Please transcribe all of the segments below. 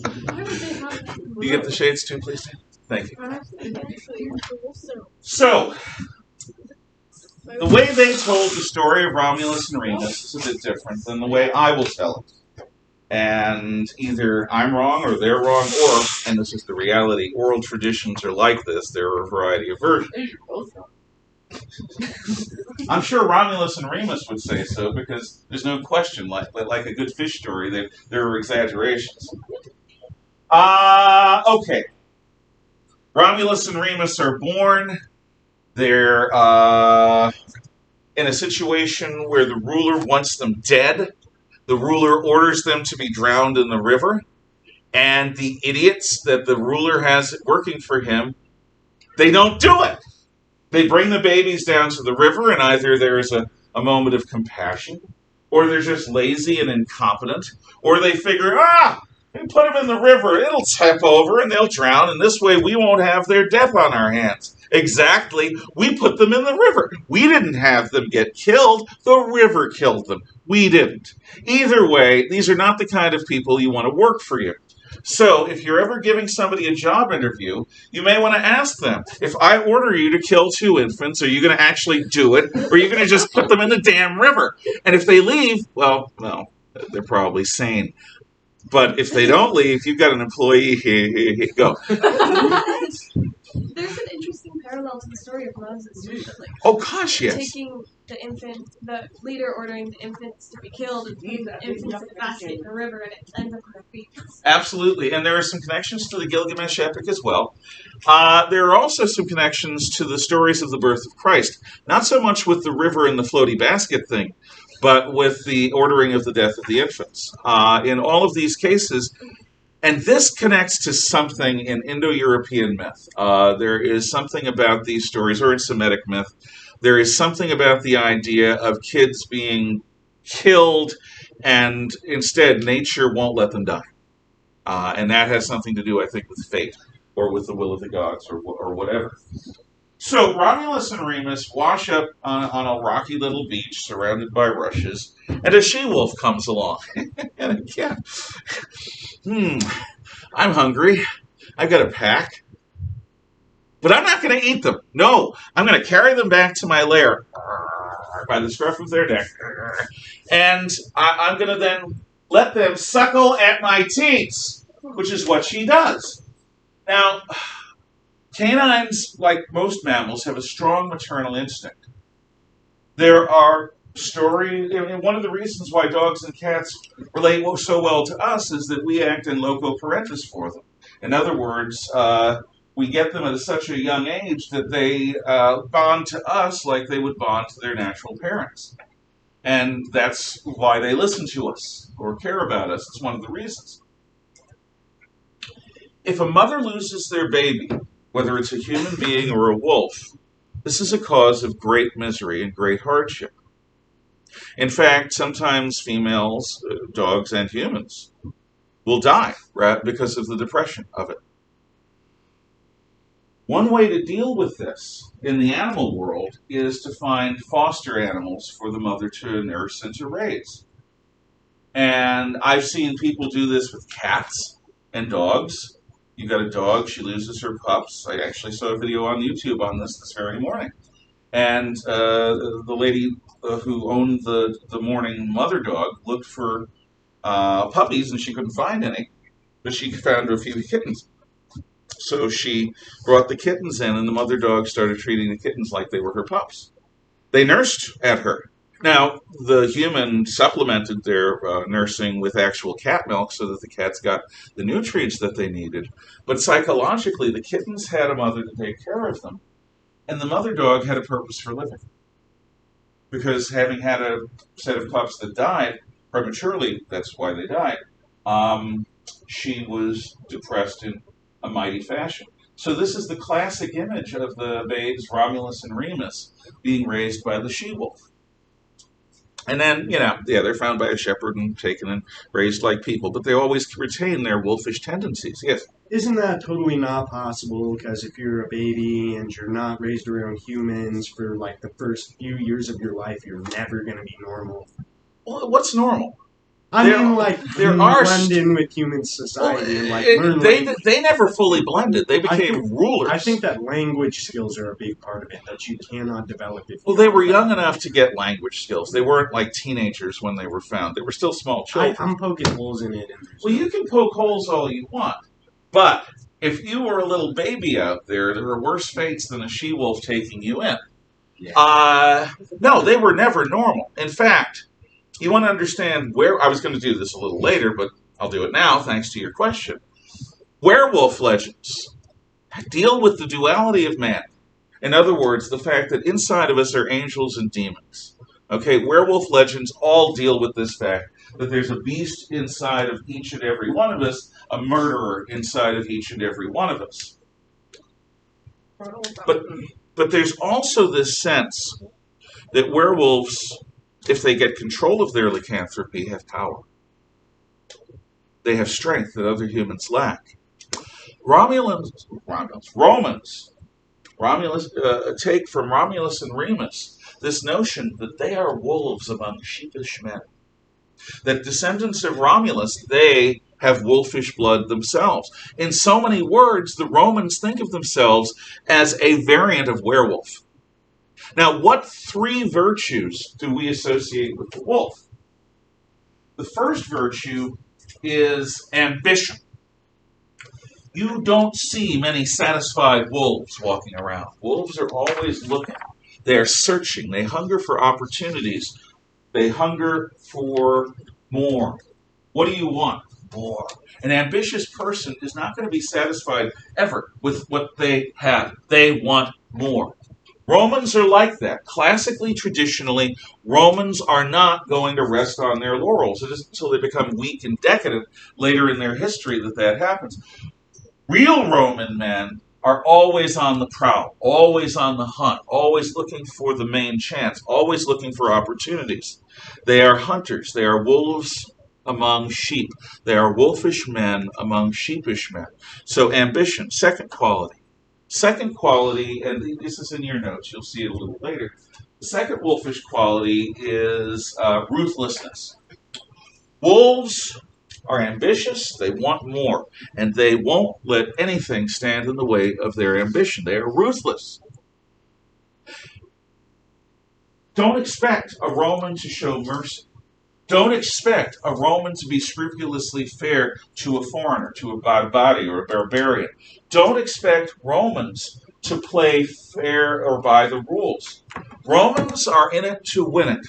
Why would they have You get the shades too, please? Thank you. actually So, the way they told the story of Romulus and Remus is a bit different than the way I will tell it. And either I'm wrong or they're wrong, or, and this is the reality, oral traditions are like this. There are a variety of versions. I'm sure Romulus and Remus would say so, because there's no question, like a good fish story, there are exaggerations. Okay. Romulus and Remus are born. They're in a situation where the ruler wants them dead. The ruler orders them to be drowned in the river. And the idiots that the ruler has working for him, they don't do it. They bring the babies down to the river, and either there's a moment of compassion, or they're just lazy and incompetent, or they figure, we put them in the river, it'll tip over and they'll drown, and this way we won't have their death on our hands. Exactly. We put them in the river. We didn't have them get killed. The river killed them. We didn't. Either way, these are not the kind of people you want to work for you. So, if you're ever giving somebody a job interview, you may want to ask them, if I order you to kill 2 infants, are you going to actually do it, or are you going to just put them in the damn river? And if they leave, well, no, they're probably sane. But if they don't leave, you've got an employee. Here, go. There's an interesting parallel to the story of Moses. Like, oh gosh, yes. Taking the leader ordering the infants to be killed, and leave the infants in a basket in the river, and it ends up on their feet. Absolutely, and there are some connections to the Gilgamesh epic as well. There are also some connections to the stories of the birth of Christ. Not so much with the river and the floaty basket thing, but with the ordering of the death of the infants. In all of these cases, and this connects to something in Indo-European myth. There is something about these stories, or in Semitic myth, there is something about the idea of kids being killed, and instead nature won't let them die. And that has something to do, I think, with fate, or with the will of the gods, or whatever. So Romulus and Remus wash up on a rocky little beach surrounded by rushes, and a she-wolf comes along. And again, I'm hungry. I've got a pack. But I'm not going to eat them. No, I'm going to carry them back to my lair by the scruff of their neck. And I'm going to then let them suckle at my teats, which is what she does. Now, canines, like most mammals, have a strong maternal instinct. There are stories, and one of the reasons why dogs and cats relate so well to us is that we act in loco parentis for them. In other words, we get them at such a young age that they bond to us like they would bond to their natural parents. And that's why they listen to us or care about us. It's one of the reasons. If a mother loses their baby, whether it's a human being or a wolf, this is a cause of great misery and great hardship. In fact, sometimes females, dogs and humans, will die because of the depression of it. One way to deal with this in the animal world is to find foster animals for the mother to nurse and to raise. And I've seen people do this with cats and dogs. You've got a dog, she loses her pups. I actually saw a video on YouTube on this very morning. And the lady who owned the morning mother dog looked for puppies, and she couldn't find any, but she found a few kittens. So she brought the kittens in, and the mother dog started treating the kittens like they were her pups. They nursed at her. Now, the human supplemented their nursing with actual cat milk so that the cats got the nutrients that they needed. But psychologically, the kittens had a mother to take care of them, and the mother dog had a purpose for living. Because having had a set of pups that died prematurely, that's why they died, she was depressed in a mighty fashion. So this is the classic image of the babes Romulus and Remus being raised by the she-wolf. And then, they're found by a shepherd and taken and raised like people, but they always retain their wolfish tendencies. Yes? Isn't that totally not possible? Because if you're a baby and you're not raised around humans for like the first few years of your life, you're never going to be normal. Well, what's normal? I mean, like, there you are blend in with human society and, like, learn language. they never fully blended. They became rulers. I think that language skills are a big part of it that you cannot develop if Well, they were young enough to get language skills. They weren't like teenagers when they were found. They were still small children. I'm poking holes in it. Well, you can poke holes all you want. But if you were a little baby out there, there are worse fates than a she-wolf taking you in. Yeah. No, they were never normal. In fact, you want to understand where... I was going to do this a little later, but I'll do it now thanks to your question. Werewolf legends deal with the duality of man. In other words, the fact that inside of us are angels and demons. Okay, werewolf legends all deal with this fact, that there's a beast inside of each and every one of us, a murderer inside of each and every one of us. But there's also this sense that werewolves, if they get control of their lycanthropy, have power. They have strength that other humans lack. Romulus take from Romulus and Remus this notion that they are wolves among sheepish men. That descendants of Romulus, they have wolfish blood themselves. In so many words, the Romans think of themselves as a variant of werewolf. Now, what three virtues do we associate with the wolf? The first virtue is ambition. You don't see many satisfied wolves walking around. Wolves are always looking. They are searching. They hunger for opportunities. They hunger for more. What do you want? More. An ambitious person is not going to be satisfied ever with what they have. They want more. Romans are like that. Classically, traditionally, Romans are not going to rest on their laurels. It isn't until they become weak and decadent later in their history that happens. Real Roman men are always on the prowl, always on the hunt, always looking for the main chance, always looking for opportunities. They are hunters. They are wolves among sheep. They are wolfish men among sheepish men. So ambition, second quality. Second quality, and this is in your notes, you'll see it a little later. The second wolfish quality is ruthlessness. Wolves are ambitious, they want more, and they won't let anything stand in the way of their ambition. They are ruthless. Don't expect a Roman to show mercy. Don't expect a Roman to be scrupulously fair to a foreigner, to a barbari or a barbarian. Don't expect Romans to play fair or by the rules. Romans are in it to win it.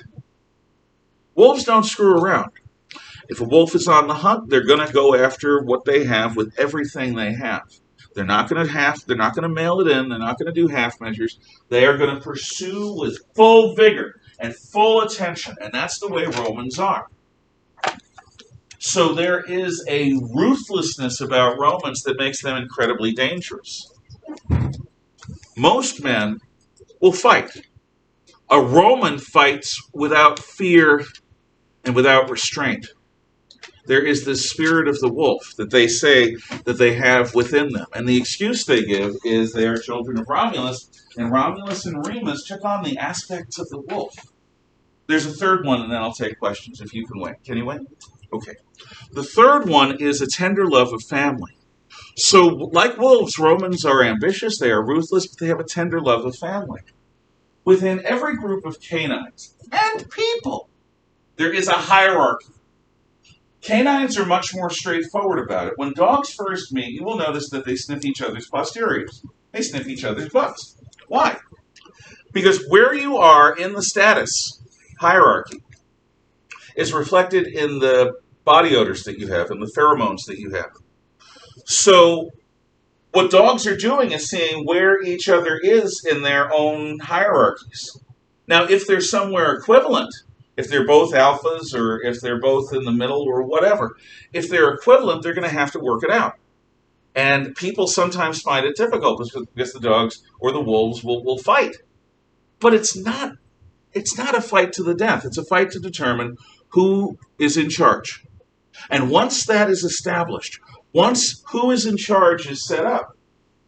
Wolves don't screw around. If a wolf is on the hunt, they're going to go after what they have with everything they have. They're not going to mail it in. They're not going to do half measures. They are going to pursue with full vigor and full attention. And that's the way Romans are. So there is a ruthlessness about Romans that makes them incredibly dangerous. Most men will fight. A Roman fights without fear and without restraint. There is this spirit of the wolf that they say that they have within them. And the excuse they give is they are children of Romulus, and Romulus and Remus took on the aspects of the wolf. There's a third one, and then I'll take questions if you can wait. Can you wait? Okay. The third one is a tender love of family. So, like wolves, Romans are ambitious, they are ruthless, but they have a tender love of family. Within every group of canines and people, there is a hierarchy. Canines are much more straightforward about it. When dogs first meet, you will notice that they sniff each other's posteriors. They sniff each other's butts. Why? Because where you are in the status hierarchy is reflected in the body odors that you have and the pheromones that you have. So what dogs are doing is seeing where each other is in their own hierarchies. Now, if they're somewhere equivalent, if they're both alphas or if they're both in the middle or whatever, if they're equivalent, they're going to have to work it out. And people sometimes find it difficult because the dogs or the wolves will fight. But it's not a fight to the death. It's a fight to determine who is in charge. And once that is established, once who is in charge is set up,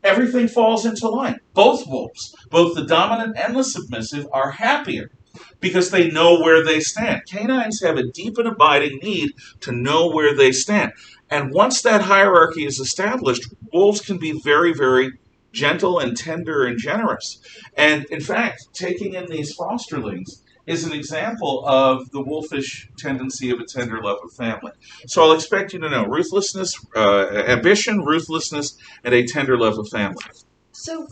everything falls into line. Both wolves, both the dominant and the submissive, are happier because they know where they stand. Canines have a deep and abiding need to know where they stand. And once that hierarchy is established, wolves can be very, very gentle and tender and generous. And in fact, taking in these fosterlings is an example of the wolfish tendency of a tender love of family. So I'll expect you to know ruthlessness, ambition, ruthlessness, and a tender love of family. So,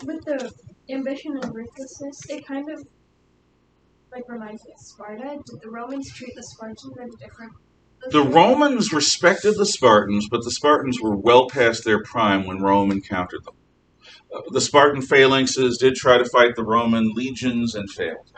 with the ambition and ruthlessness, it kind of reminds me of Sparta. Did the Romans treat the Spartans any different? The Romans respected the Spartans, but the Spartans were well past their prime when Rome encountered them. The Spartan phalanxes did try to fight the Roman legions and failed.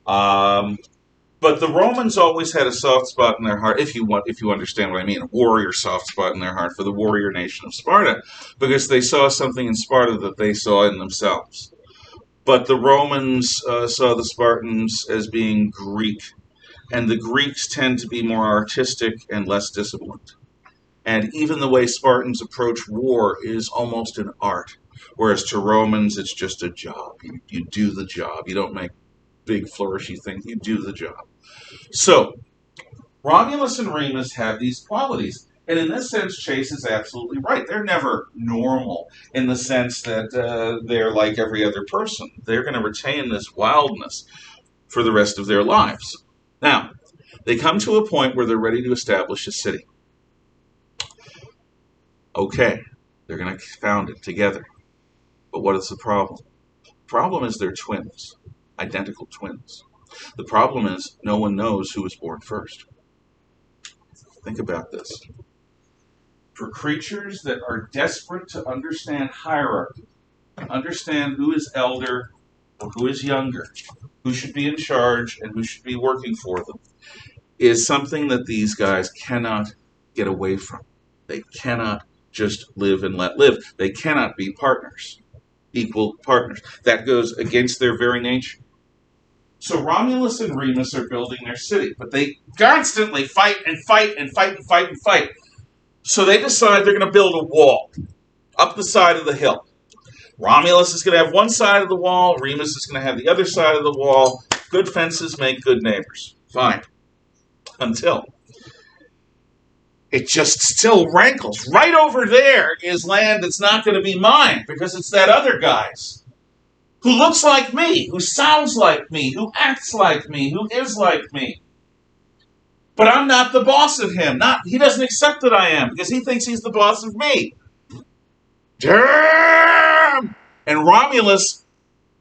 But the Romans always had a soft spot in their heart, if you understand what I mean, a warrior soft spot in their heart for the warrior nation of Sparta, because they saw something in Sparta that they saw in themselves. But the Romans saw the Spartans as being Greek, and the Greeks tend to be more artistic and less disciplined. And even the way Spartans approach war is almost an art, whereas to Romans it's just a job. You do the job. You don't make big flourishy things. You do the job. So, Romulus and Remus have these qualities. And in this sense, Chase is absolutely right. They're never normal in the sense that they're like every other person. They're going to retain this wildness for the rest of their lives. Now, they come to a point where they're ready to establish a city. Okay, they're going to found it together. But what is the problem? The problem is they're twins, identical twins. The problem is no one knows who was born first. Think about this. For creatures that are desperate to understand hierarchy, understand who is elder or who is younger, who should be in charge and who should be working for them, is something that these guys cannot get away from. They cannot just live and let live. They cannot be partners, equal partners. That goes against their very nature. So Romulus and Remus are building their city, but they constantly fight and fight and fight and fight and fight. So they decide they're going to build a wall up the side of the hill. Romulus is going to have one side of the wall. Remus is going to have the other side of the wall. Good fences make good neighbors. Fine. Until it just still rankles. Right over there is land that's not going to be mine because it's that other guy's. Who looks like me, who sounds like me, who acts like me, who is like me. But I'm not the boss of him. He doesn't accept that I am because he thinks he's the boss of me. Damn! And Romulus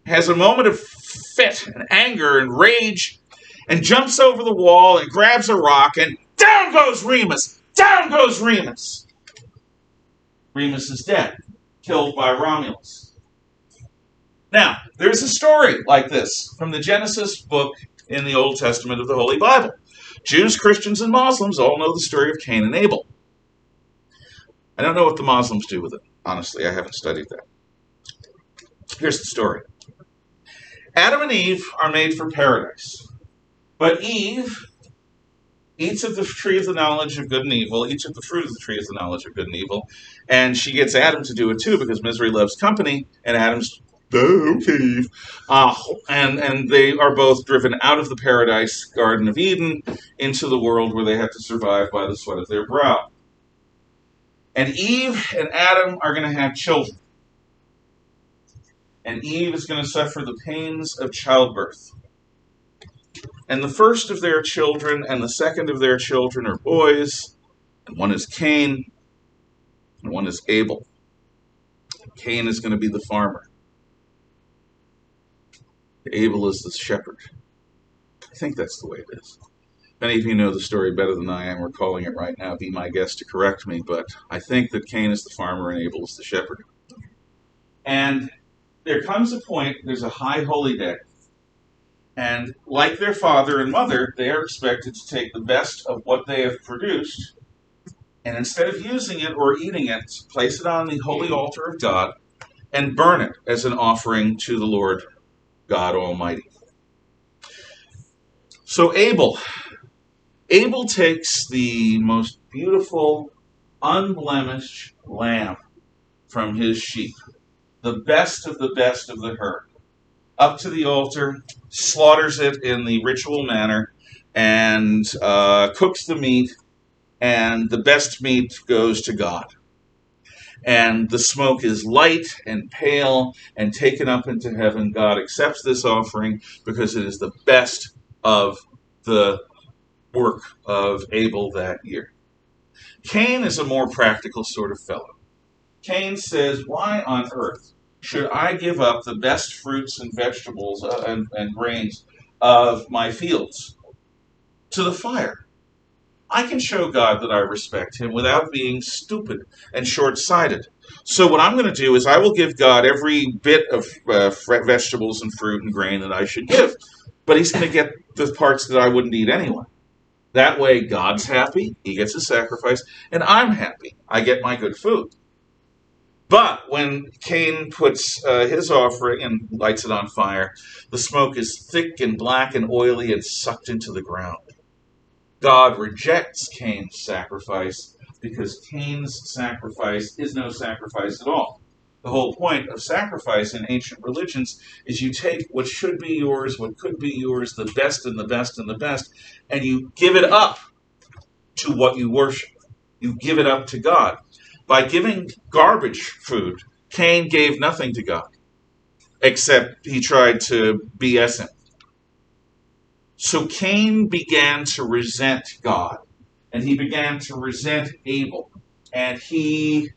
has a moment of fit and anger and rage and jumps over the wall and grabs a rock and down goes Remus! Down goes Remus! Remus is dead, killed by Romulus. Now, there's a story like this from the Genesis book in the Old Testament of the Holy Bible. Jews, Christians, and Muslims all know the story of Cain and Abel. I don't know what the Muslims do with it. Honestly, I haven't studied that. Here's the story. Adam and Eve are made for paradise. But Eve eats of the tree of the knowledge of good and evil, eats of the fruit of the tree of the knowledge of good and evil, and she gets Adam to do it too because misery loves company, and Adam's okay. And they are both driven out of the paradise Garden of Eden into the world where they have to survive by the sweat of their brow. And Eve and Adam are going to have children. And Eve is going to suffer the pains of childbirth. And the first of their children and the second of their children are boys. And one is Cain and one is Abel. Cain is going to be the farmer. Abel is the shepherd. I think that's the way it is. If any of you know the story better than I am, or calling it right now, be my guest to correct me, but I think that Cain is the farmer and Abel is the shepherd. And there comes a point, there's a high holy day, and like their father and mother, they are expected to take the best of what they have produced, and instead of using it or eating it, place it on the holy altar of God and burn it as an offering to the Lord God Almighty. So Abel takes the most beautiful, unblemished lamb from his sheep, the best of the herd, up to the altar, slaughters it in the ritual manner, and cooks the meat, and the best meat goes to God. And the smoke is light and pale and taken up into heaven. God accepts this offering because it is the best of the work of Abel that year. Cain is a more practical sort of fellow. Cain says, why on earth should I give up the best fruits and vegetables and grains of my fields to the fire? I can show God that I respect him without being stupid and short-sighted. So what I'm going to do is I will give God every bit of vegetables and fruit and grain that I should give. But he's going to get the parts that I wouldn't eat anyway. That way, God's happy, he gets a sacrifice, and I'm happy. I get my good food. But when Cain puts his offering and lights it on fire, the smoke is thick and black and oily and sucked into the ground. God rejects Cain's sacrifice because Cain's sacrifice is no sacrifice at all. The whole point of sacrifice in ancient religions is you take what should be yours, what could be yours, the best and the best and the best, and you give it up to what you worship. You give it up to God. By giving garbage food, Cain gave nothing to God, except he tried to BS him. So Cain began to resent God, and he began to resent Abel, and he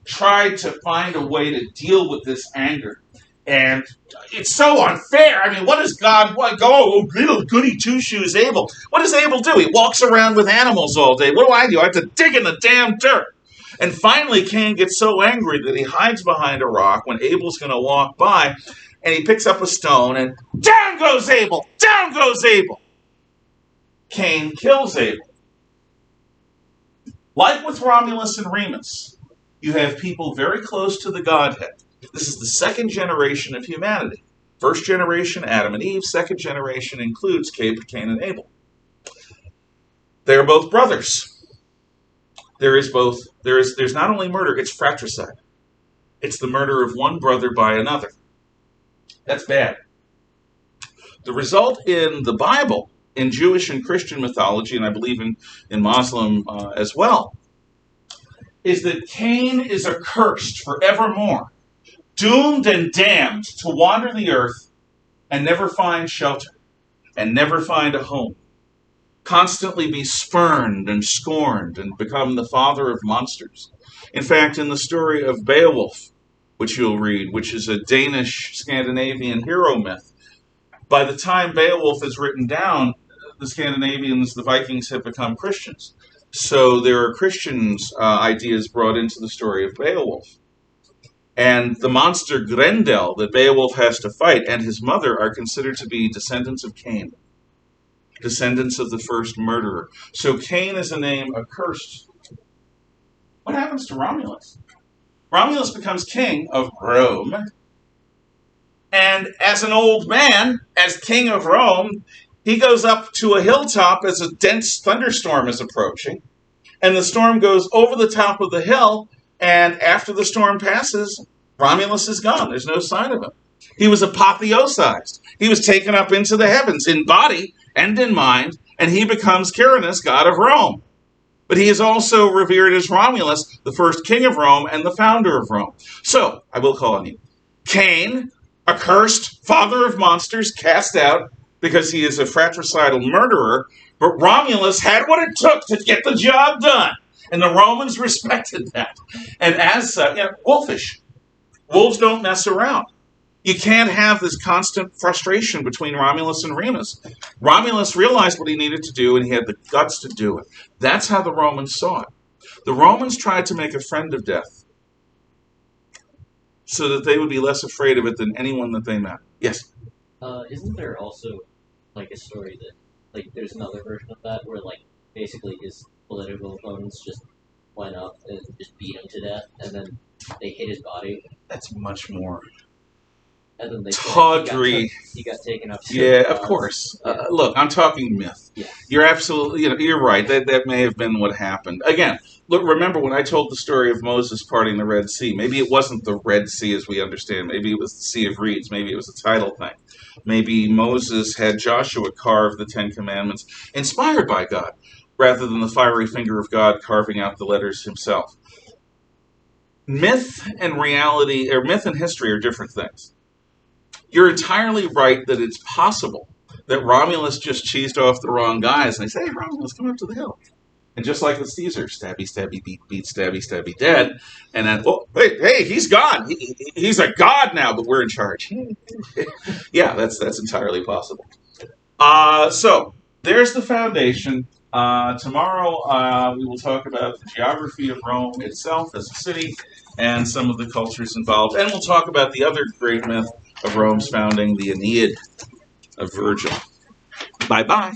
tried to find a way to deal with this anger. And it's so unfair. I mean, what does God want? Oh, little goody two-shoes Abel. What does Abel do? He walks around with animals all day. What do? I have to dig in the damn dirt. And finally, Cain gets so angry that he hides behind a rock when Abel's going to walk by, and he picks up a stone, and down goes Abel! Down goes Abel! Cain kills Abel. Like with Romulus and Remus, you have people very close to the Godhead. This is the second generation of humanity. First generation, Adam and Eve. Second generation includes Cain and Abel. They are both brothers. There's not only murder, it's fratricide. It's the murder of one brother by another. That's bad. The result in the Bible, in Jewish and Christian mythology, and I believe in Muslim as well, is that Cain is accursed forevermore, doomed and damned to wander the earth and never find shelter and never find a home, constantly be spurned and scorned and become the father of monsters. In fact, in the story of Beowulf, which you'll read, which is a Danish Scandinavian hero myth, by the time Beowulf is written down, the Scandinavians, the Vikings, have become Christians. So there are Christians' ideas brought into the story of Beowulf. And the monster Grendel that Beowulf has to fight and his mother are considered to be descendants of Cain, descendants of the first murderer. So Cain is a name accursed. What happens to Romulus? Romulus becomes king of Rome. And as an old man, as king of Rome, he goes up to a hilltop as a dense thunderstorm is approaching. And the storm goes over the top of the hill. And after the storm passes, Romulus is gone. There's no sign of him. He was apotheosized. He was taken up into the heavens in body and in mind. And he becomes Quirinus, god of Rome. But he is also revered as Romulus, the first king of Rome and the founder of Rome. So, I will call on you. Cain, accursed, father of monsters, cast out because he is a fratricidal murderer. But Romulus had what it took to get the job done. And the Romans respected that. And as such, wolfish. Wolves don't mess around. You can't have this constant frustration between Romulus and Remus. Romulus realized what he needed to do, and he had the guts to do it. That's how the Romans saw it. The Romans tried to make a friend of death so that they would be less afraid of it than anyone that they met. Yes? Isn't there also, like, a story that, like, there's another version of that where, like, basically his political opponents just went up and just beat him to death, and then they hit his body? That's much more. And then they said tawdry. he got taken up to Yeah, the of gods. course. Yeah. Look, I'm talking myth. Yeah. You're absolutely, you're right. That may have been what happened. Again, look, remember when I told the story of Moses parting the Red Sea? Maybe it wasn't the Red Sea as we understand. Maybe it was the Sea of Reeds. Maybe it was a tidal thing. Maybe Moses had Joshua carve the Ten Commandments inspired by God, rather than the fiery finger of God carving out the letters himself. Myth and reality, or myth and history, are different things. You're entirely right that it's possible that Romulus just cheesed off the wrong guys, and they say, "Hey, Romulus, come up to the hill." And just like with Caesar, stabby, stabby, beat, beat, stabby, stabby, dead. And then, oh, hey, he's gone. He's a god now, but we're in charge. Yeah, that's entirely possible. So there's the foundation. Tomorrow we will talk about the geography of Rome itself as a city and some of the cultures involved. And we'll talk about the other great myth of Rome's founding, the Aeneid of Virgil. Bye-bye.